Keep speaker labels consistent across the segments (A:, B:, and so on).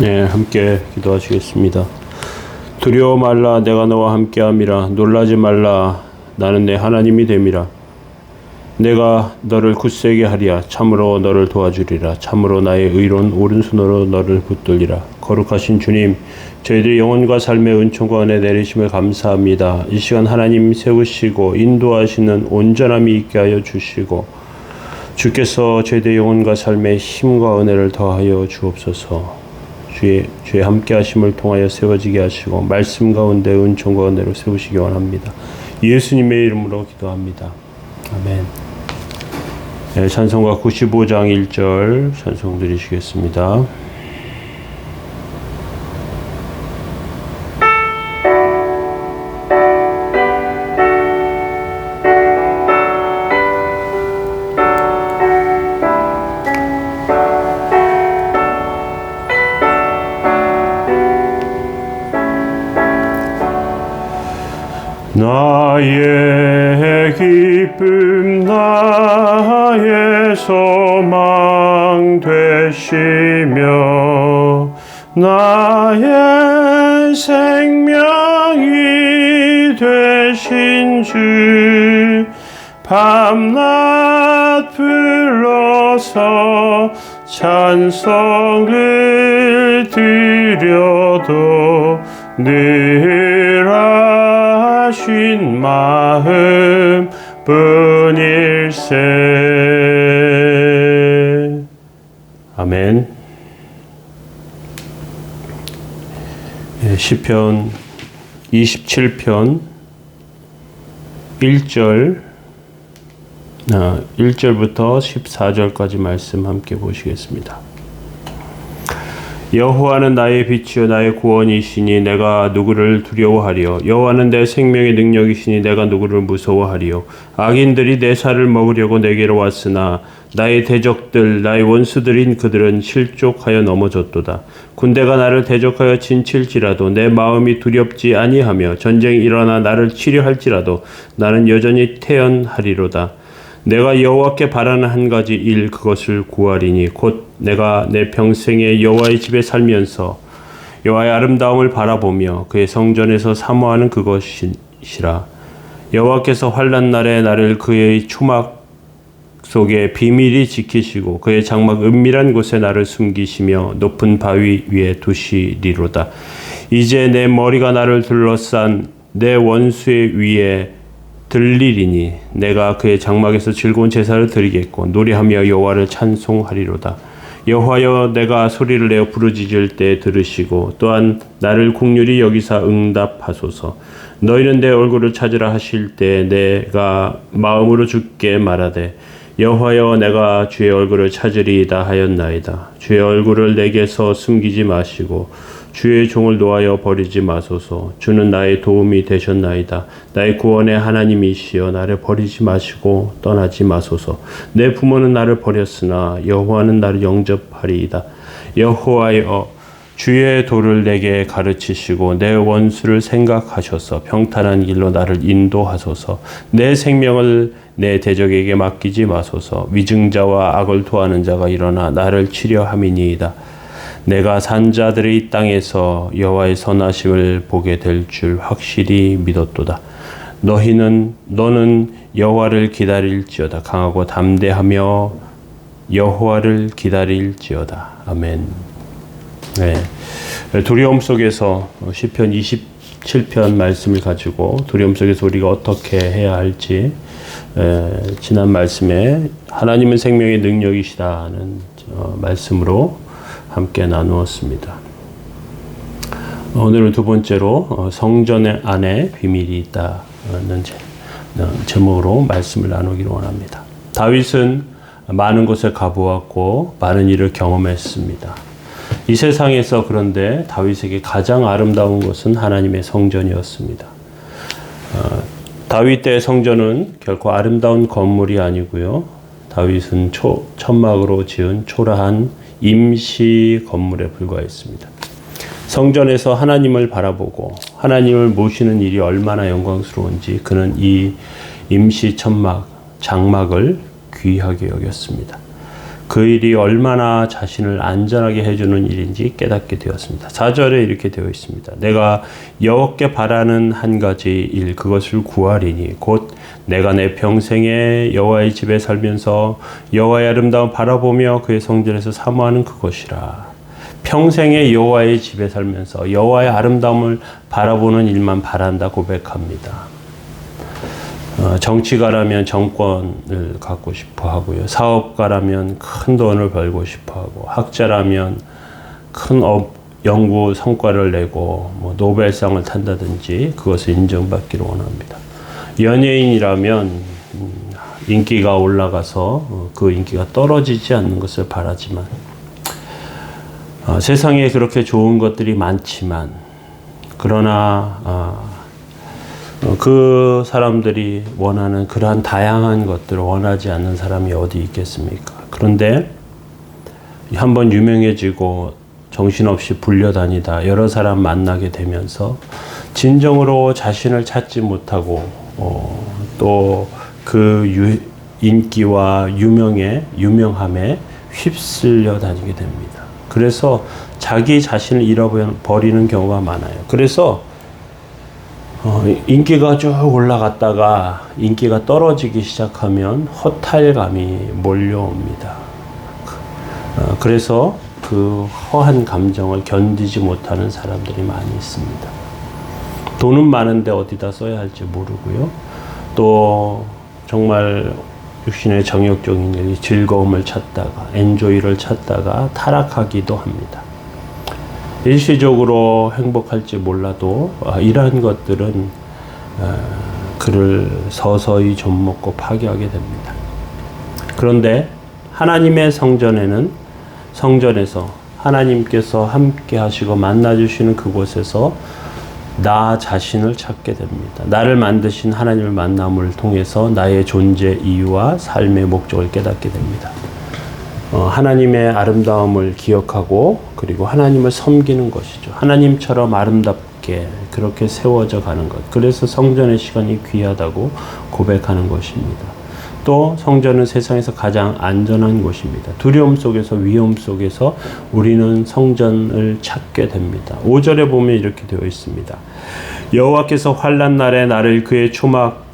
A: 네, 함께 기도하시겠습니다. 두려워 말라, 내가 너와 함께함이라. 놀라지 말라, 나는 내 하나님이 됨이라. 내가 너를 굳세게 하리라. 참으로 너를 도와주리라. 참으로 나의 의로운 오른손으로 너를 붙들리라. 거룩하신 주님, 저희들의 영혼과 삶의 은총과 은혜 내리심을 감사합니다. 이 시간 하나님 세우시고 인도하시는 온전함이 있게 하여 주시고, 주께서 저희들의 영혼과 삶의 힘과 은혜를 더하여 주옵소서. 주의 함께 하심을 통하여 세워지게 하시고 말씀 가운데 은총과 은혜로 세우시기 원합니다. 예수님의 이름으로 기도합니다. 아멘. 네, 찬송가 95장 1절 찬송 드리시겠습니다. 나의 기쁨 나의 소망 되시며 나의 생명이 되신 주 밤낮 불러서 찬송을 드려도 늘 하신 마음 뿐일세. 아멘. 시편 27편 1절부터 14절까지 말씀 함께 보시겠습니다. 여호와는 나의 빛이요 나의 구원이시니 내가 누구를 두려워하리요. 여호와는 내 생명의 능력이시니 내가 누구를 무서워하리요. 악인들이 내 살을 먹으려고 내게로 왔으나 나의 대적들 나의 원수들인 그들은 실족하여 넘어졌도다. 군대가 나를 대적하여 진칠지라도 내 마음이 두렵지 아니하며 전쟁이 일어나 나를 치려할지라도 나는 여전히 태연하리로다. 내가 여호와께 바라는 한 가지 일 그것을 구하리니 곧 내가 내 평생에 여호와의 집에 살면서 여호와의 아름다움을 바라보며 그의 성전에서 사모하는 그것이라. 여호와께서 환난 날에 나를 그의 추막 속에 비밀히 지키시고 그의 장막 은밀한 곳에 나를 숨기시며 높은 바위 위에 두시리로다. 이제 내 머리가 나를 둘러싼 내 원수의 위에 들리리니 내가 그의 장막에서 즐거운 제사를 드리겠고 노래하며 여호와를 찬송하리로다. 여호와여, 내가 소리를 내어 부르짖을 때 들으시고 또한 나를 긍휼히 여기사 응답하소서. 너희는 내 얼굴을 찾으라 하실 때 내가 마음으로 주께 말하되 여호와여, 내가 주의 얼굴을 찾으리이다 하였나이다. 주의 얼굴을 내게서 숨기지 마시고 주의 종을 놓아여 버리지 마소서. 주는 나의 도움이 되셨나이다. 나의 구원의 하나님이시여 나를 버리지 마시고 떠나지 마소서. 내 부모는 나를 버렸으나 여호와는 나를 영접하리이다. 여호와여, 주의 도를 내게 가르치시고 내 원수를 생각하셔서 평탄한 길로 나를 인도하소서. 내 생명을 내 대적에게 맡기지 마소서. 위증자와 악을 토하는 자가 일어나 나를 치려함이니이다. 내가 산 자들의 이 땅에서 여호와의 선하심을 보게 될 줄 확실히 믿었도다. 너는 여호와를 기다릴지어다. 강하고 담대하며 여호와를 기다릴지어다. 아멘. 네. 두려움 속에서 시편 27편 말씀을 가지고 두려움 속에서 우리가 어떻게 해야 할지 지난 말씀에 하나님은 생명의 능력이시다는 말씀으로 함께 나누었습니다. 오늘은 두 번째로 성전 안에 비밀이 있다는 제목으로 말씀을 나누기를 원합니다. 다윗은 많은 곳에 가보았고 많은 일을 경험했습니다. 이 세상에서 그런데 다윗에게 가장 아름다운 것은 하나님의 성전이었습니다. 다윗 때의 성전은 결코 아름다운 건물이 아니고요. 다윗은 천막으로 지은 초라한 임시 건물에 불과했습니다. 성전에서 하나님을 바라보고 하나님을 모시는 일이 얼마나 영광스러운지 그는 이 임시 장막을 귀하게 여겼습니다. 그 일이 얼마나 자신을 안전하게 해주는 일인지 깨닫게 되었습니다. 4절에 이렇게 되어 있습니다. 내가 여호와께 바라는 한 가지 일 그것을 구하리니 곧 내가 내 평생에 여호와의 집에 살면서 여호와의 아름다움 바라보며 그의 성전에서 사모하는 그것이라. 평생에 여호와의 집에 살면서 여호와의 아름다움을 바라보는 일만 바란다 고백합니다. 정치가라면 정권을 갖고 싶어 하고요. 사업가라면 큰 돈을 벌고 싶어 하고, 학자라면 큰 연구 성과를 내고 뭐 노벨상을 탄다든지 그것을 인정받기를 원합니다. 연예인이라면 인기가 올라가서 그 인기가 떨어지지 않는 것을 바라지만 세상에 그렇게 좋은 것들이 많지만 그러나 그 사람들이 원하는 그러한 다양한 것들을 원하지 않는 사람이 어디 있겠습니까? 그런데 한번 유명해지고 정신없이 불려다니다 여러 사람 만나게 되면서 진정으로 자신을 찾지 못하고 또 그 인기와 유명함에 휩쓸려 다니게 됩니다. 그래서 자기 자신을 잃어버리는 경우가 많아요. 그래서 인기가 쭉 올라갔다가 인기가 떨어지기 시작하면 허탈감이 몰려옵니다. 그래서 그 허한 감정을 견디지 못하는 사람들이 많이 있습니다. 돈은 많은데 어디다 써야 할지 모르고요. 또 정말 육신의 정욕적인 일, 즐거움을 찾다가 엔조이를 찾다가 타락하기도 합니다. 일시적으로 행복할지 몰라도 이러한 것들은 그를 서서히 좀먹고 파괴하게 됩니다. 그런데 하나님의 성전에서 하나님께서 함께 하시고 만나주시는 그곳에서 나 자신을 찾게 됩니다. 나를 만드신 하나님을 만남을 통해서 나의 존재 이유와 삶의 목적을 깨닫게 됩니다. 하나님의 아름다움을 기억하고 그리고 하나님을 섬기는 것이죠. 하나님처럼 아름답게 그렇게 세워져 가는 것. 그래서 성전의 시간이 귀하다고 고백하는 것입니다. 또 성전은 세상에서 가장 안전한 곳입니다. 두려움 속에서 위험 속에서 우리는 성전을 찾게 됩니다. 5절에 보면 이렇게 되어 있습니다. 여호와께서 환난 날에 나를 그의 초막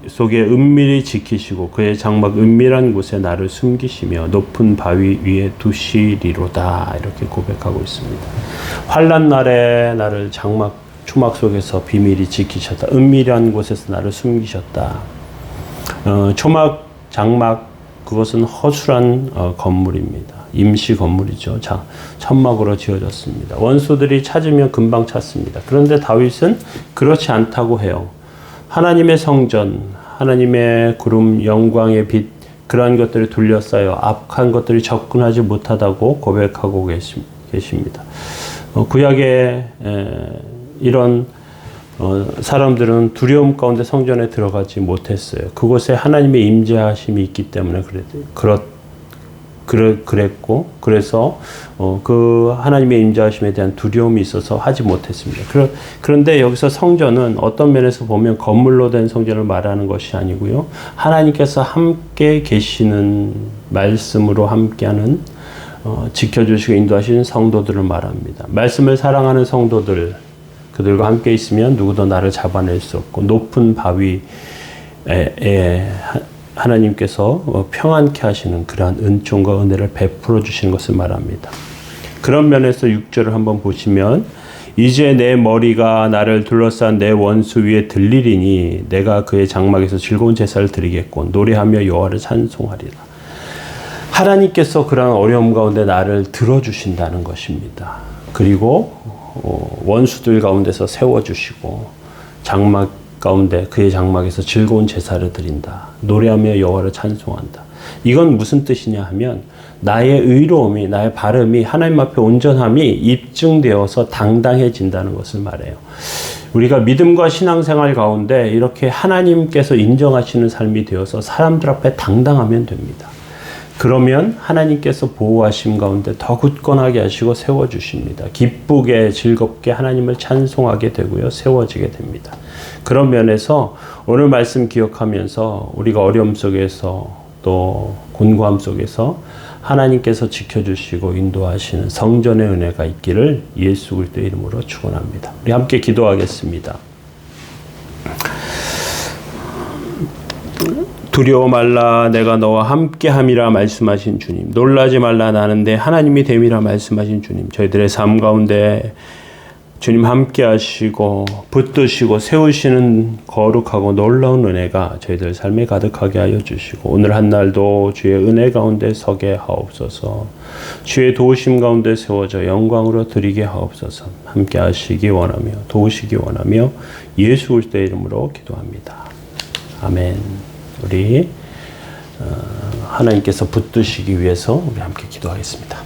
A: 속에 은밀히 지키시고 그의 장막 은밀한 곳에 나를 숨기시며 높은 바위 위에 두시리로다. 이렇게 고백하고 있습니다. 환난 날에 나를 초막 속에서 비밀히 지키셨다. 은밀한 곳에서 나를 숨기셨다. 초막, 장막 그것은 허술한 건물입니다. 임시 건물이죠. 천막으로 지어졌습니다. 원수들이 찾으면 금방 찾습니다. 그런데 다윗은 그렇지 않다고 해요. 하나님의 성전, 하나님의 구름, 영광의 빛 그러한 것들이 둘러싸여 악한 것들이 접근하지 못하다고 고백하고 계십니다. 구약의 이런 사람들은 두려움 가운데 성전에 들어가지 못했어요. 그곳에 하나님의 임재하심이 있기 때문에 그랬고 그래서 그 하나님의 임재하심에 대한 두려움이 있어서 하지 못했습니다. 그런데 여기서 성전은 어떤 면에서 보면 건물로 된 성전을 말하는 것이 아니고요. 하나님께서 함께 계시는 말씀으로 함께하는 지켜주시고 인도하시는 성도들을 말합니다. 말씀을 사랑하는 성도들 그들과 함께 있으면 누구도 나를 잡아낼 수 없고 높은 바위에 하나님께서 평안케 하시는 그러한 은총과 은혜를 베풀어 주시는 것을 말합니다. 그런 면에서 6절을 한번 보시면 이제 내 머리가 나를 둘러싼 내 원수 위에 들리리니 내가 그의 장막에서 즐거운 제사를 드리겠고 노래하며 여호와를 찬송하리라. 하나님께서 그러한 어려움 가운데 나를 들어주신다는 것입니다. 그리고 원수들 가운데서 세워주시고 장막 가운데 그의 장막에서 즐거운 제사를 드린다. 노래하며 여호와를 찬송한다. 이건 무슨 뜻이냐 하면 나의 의로움이 나의 발음이 하나님 앞에 온전함이 입증되어서 당당해진다는 것을 말해요. 우리가 믿음과 신앙생활 가운데 이렇게 하나님께서 인정하시는 삶이 되어서 사람들 앞에 당당하면 됩니다. 그러면 하나님께서 보호하심 가운데 더 굳건하게 하시고 세워주십니다. 기쁘게 즐겁게 하나님을 찬송하게 되고요. 세워지게 됩니다. 그런 면에서 오늘 말씀 기억하면서 우리가 어려움 속에서 또 곤고함 속에서 하나님께서 지켜주시고 인도하시는 성전의 은혜가 있기를 예수 그리스도의 이름으로 축원합니다. 우리 함께 기도하겠습니다. 두려워 말라 내가 너와 함께함이라 말씀하신 주님, 놀라지 말라 나는 내 하나님이 됨이라 말씀하신 주님, 저희들의 삶 가운데 주님 함께 하시고 붙드시고 세우시는 거룩하고 놀라운 은혜가 저희들 삶에 가득하게 하여 주시고 오늘 한 날도 주의 은혜 가운데 서게 하옵소서. 주의 도우심 가운데 세워져 영광으로 드리게 하옵소서. 함께 하시기 원하며 도우시기 원하며 예수 그리스도의 이름으로 기도합니다. 아멘. 우리 하나님께서 붙드시기 위해서 우리 함께 기도하겠습니다.